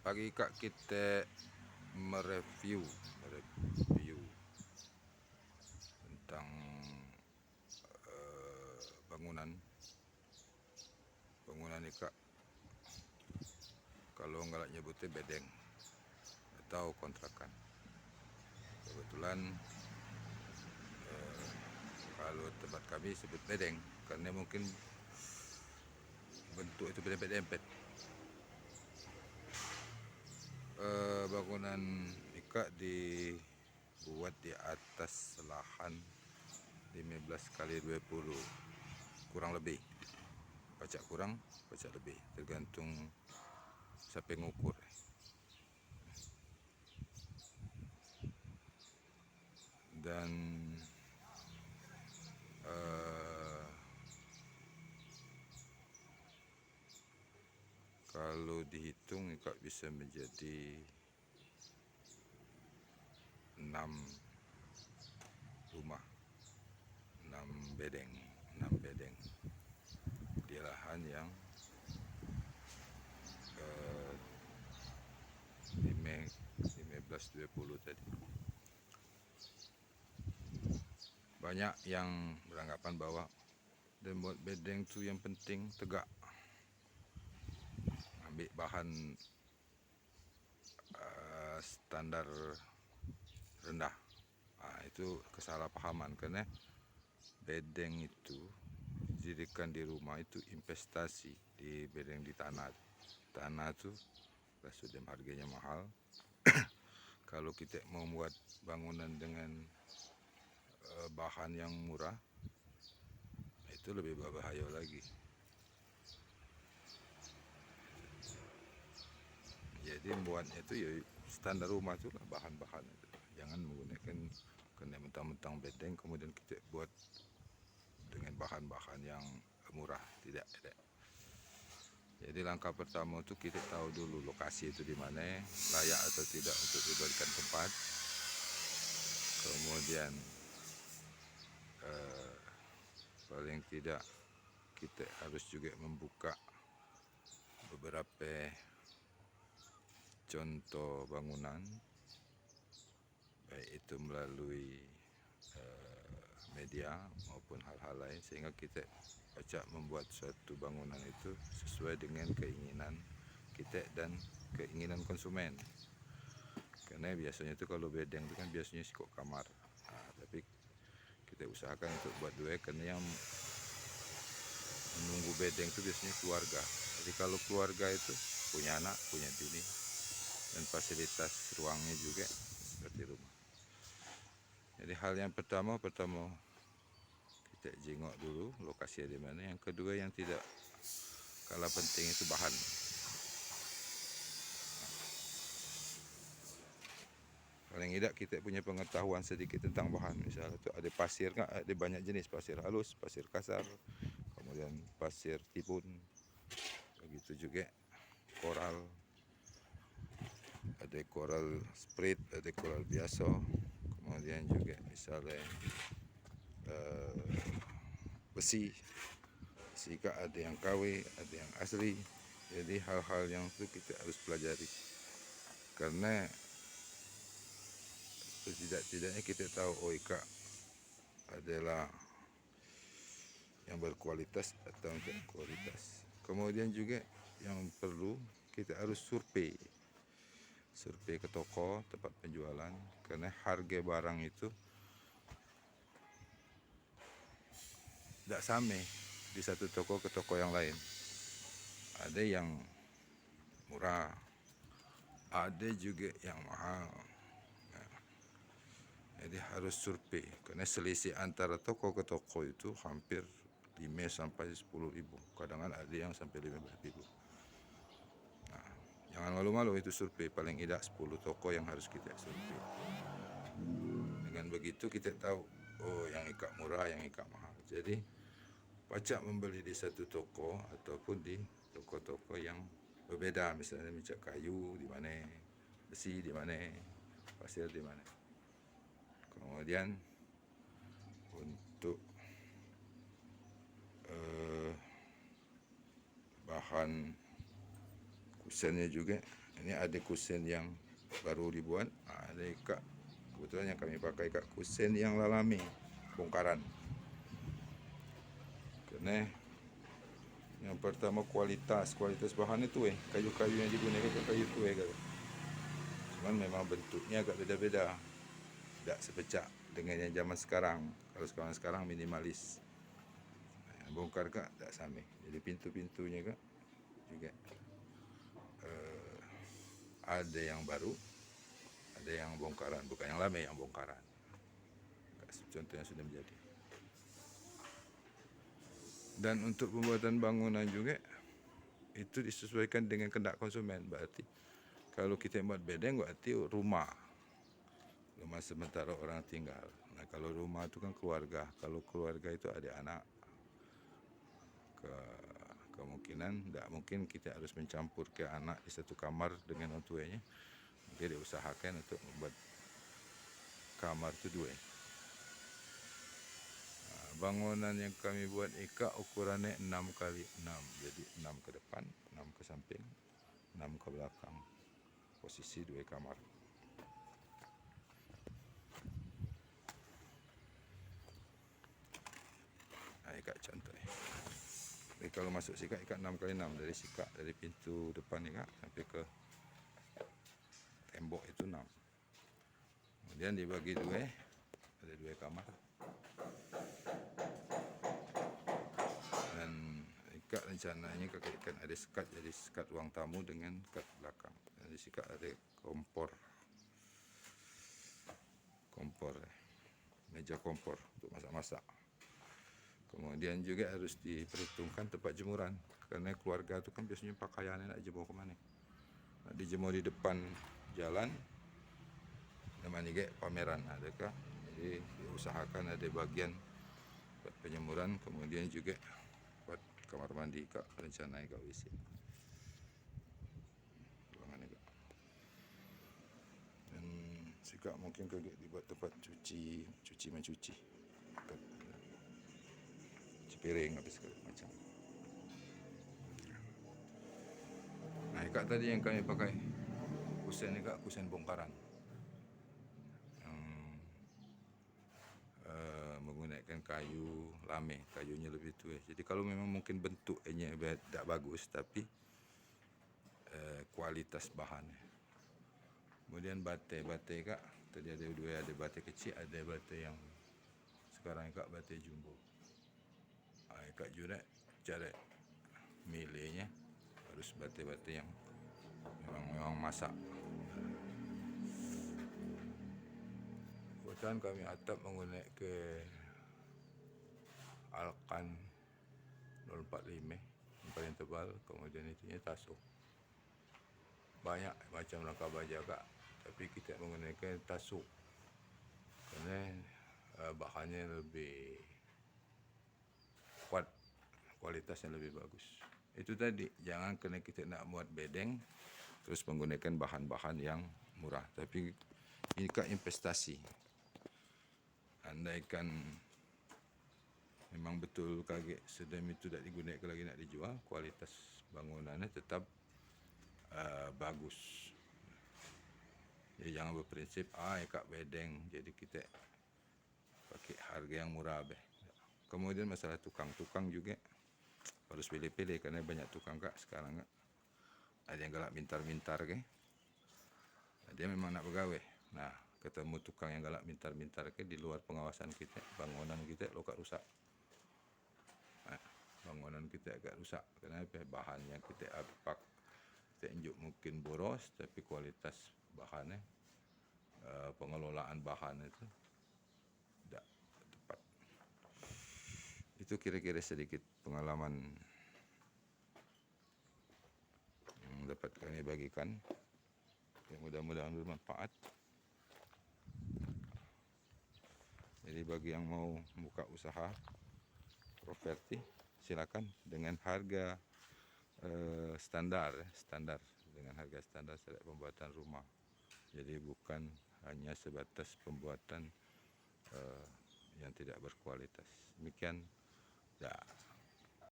Pagi Kak kita mereview tentang bangunan ini Kak. Kalau nggak nyebutnya bedeng atau kontrakan. Kebetulan kalau tempat kami sebut bedeng karena mungkin bentuk itu beda-beda. Bangunan Ika dibuat di atas lahan 15 kali 20 kurang lebih, pacak kurang pacak lebih tergantung siapa yang ngukur. Dan kalau dihitung Ika bisa menjadi 6 rumah, 6 bedeng di lahan yang 15-20 tadi. Banyak yang beranggapan bahwa dan buat bedeng itu yang penting tegak, ambil bahan standar rendah. Itu kesalahpahaman karena bedeng itu didirikan di rumah itu investasi. Di bedeng di tanah tuh sudah harganya mahal. Kalau kita mau buat bangunan dengan bahan yang murah, itu lebih berbahaya lagi. Jadi membuatnya itu ya standar rumah itu lah, bahan-bahan itu. Jangan menggunakan kena mentang-mentang bedeng kemudian kita buat dengan bahan-bahan yang murah, tidak. Jadi langkah pertama itu kita tahu dulu lokasi itu di mana, layak atau tidak untuk dijadikan tempat. Kemudian paling tidak kita harus juga membuka beberapa contoh bangunan, baik itu melalui media maupun hal-hal lain, sehingga kita acak membuat suatu bangunan itu sesuai dengan keinginan kita dan keinginan konsumen. Karena biasanya itu kalau bedeng itu kan biasanya kok kamar, tapi kita usahakan untuk buat dua, karena yang menunggu bedeng itu biasanya keluarga. Jadi kalau keluarga itu punya anak, punya bini, dan fasilitas ruangnya juga seperti rumah. Jadi hal yang pertama kita jengok dulu lokasi di mana. Yang kedua yang tidak kalah penting itu bahan. Paling tidak kita punya pengetahuan sedikit tentang bahan. Misalnya itu ada pasir, ada banyak jenis, pasir halus, pasir kasar, kemudian pasir tibun, begitu juga koral, ada koral sprit, ada koral biasa, kemudian juga misalnya besi Kak, ada yang KW, ada yang asli. Jadi hal-hal yang itu kita harus pelajari, karena tidak-tidaknya kita tahu Ika adalah yang berkualitas atau tidak kualitas. Kemudian juga yang perlu kita harus survei ke toko tempat penjualan, karena harga barang itu tidak sama di satu toko ke toko yang lain. Ada yang murah, ada juga yang mahal. Jadi harus survei, karena selisih antara toko ke toko itu hampir 5-10 ribu, kadang ada yang sampai 15 ribu. Jangan malu-malu itu survei, paling tidak 10 toko yang harus kita survei. Dengan begitu kita tahu, oh yang Ika murah, yang Ika mahal. Jadi pacak membeli di satu toko ataupun di toko-toko yang berbeda, misalnya minyak kayu di mana, besi di mana, pasir di mana. Kemudian untuk bahan kusennya juga. Ini ada kusen yang baru dibuat, ada ikat. Kebetulan yang kami pakai ikat kusen yang lalami, bongkaran. Karena yang pertama kualitas bahan itu kayu-kayu yang digunakan itu kayu tua kan. Cuman memang bentuknya agak beda-beda. Tidak sepecah dengan yang zaman sekarang. Kalau sekarang minimalis. Bongkar kak tak sama. Jadi pintu-pintunya kak juga ada yang baru, ada yang bongkaran, bukan yang lama, yang bongkaran. Contoh yang sudah menjadi. Dan untuk pembuatan bangunan juga itu disesuaikan dengan kehendak konsumen. Berarti kalau kita buat bedeng berarti rumah sementara orang tinggal. Nah kalau rumah itu kan keluarga. Kalau keluarga itu ada anak, kemungkinan tidak mungkin kita harus mencampur ke anak di satu kamar dengan orang tuanya. Jadi diusahakan untuk membuat kamar itu dua. Bangunan yang kami buat ikat ukurannya 6 kali 6. Jadi 6 ke depan, 6 ke samping, 6 ke belakang. Posisi 2 kamar. Nah, ikat contohnya. Jadi kalau masuk sikat ikat 6 kali 6. Dari sikat dari pintu depan ikat sampai ke tembok itu 6. Kemudian dibagi 2, ada 2 kamar. Rencananya kakak ikan ada sekat, jadi sekat ruang tamu dengan sekat belakang. Dan di sekat ada kompor, meja kompor untuk masak-masak. Kemudian juga harus diperhitungkan tempat jemuran, karena keluarga itu kan biasanya pakaiannya nak jemur kemana? Nak dijemur di depan jalan, namanya juga pameran adakah? Jadi diusahakan ada bagian buat penyemuran, kemudian juga buat kamar mandi kak, rencana kak WC. Dan sikap mungkin kak dibuat tempat cuci mencuci piring apa segala macam. Nah kak tadi yang kami pakai kusen ni kak, kusen bongkaran. Menggunakan kayu lame, kayunya lebih tua. Jadi kalau memang mungkin bentuknya tidak bagus, tapi kualitas bahannya. Kemudian batai kak, tadi ada 2, ada batai kecil, ada batai yang sekarang kak batai jumbo. Kak juga cara milihnya harus batai-batai yang memang masak. Kebetulan kami atap menggunakan Alkan 045 yang paling tebal, kemudian itunya tasuk. Banyak macam rangka baja kak, tapi kita menggunakan tasuk karena bahannya lebih kuat, kualitasnya lebih bagus. Itu tadi, jangan kena kita nak buat bedeng terus menggunakan bahan-bahan yang murah, tapi ini kak investasi. Andaikan memang betul kaget sedang itu tidak digunakan lagi nak dijual, kualitas bangunannya tetap bagus. Jadi jangan berprinsip kak bedeng jadi kita pakai harga yang murah be. Kemudian masalah tukang juga harus pilih-pilih, karena banyak tukang kak sekarang kak. Ada yang galak mintar-mintar ke, dia memang nak pegawai. Nah ketemu tukang yang galak mintar-mintar ke di luar pengawasan kita, bangunan kita lo kak rusak. Bangunan kita agak rusak. Kenapa? Bahannya kita apak, kita injuk mungkin boros, tapi kualitas bahannya, pengelolaan bahan itu tidak tepat. Itu kira-kira sedikit pengalaman yang dapat kami bagikan. Mudah-mudahan bermanfaat. Jadi bagi yang mau buka usaha properti, silakan dengan harga standar dengan harga standar pembuatan rumah. Jadi bukan hanya sebatas pembuatan yang tidak berkualitas. Demikian. Ya.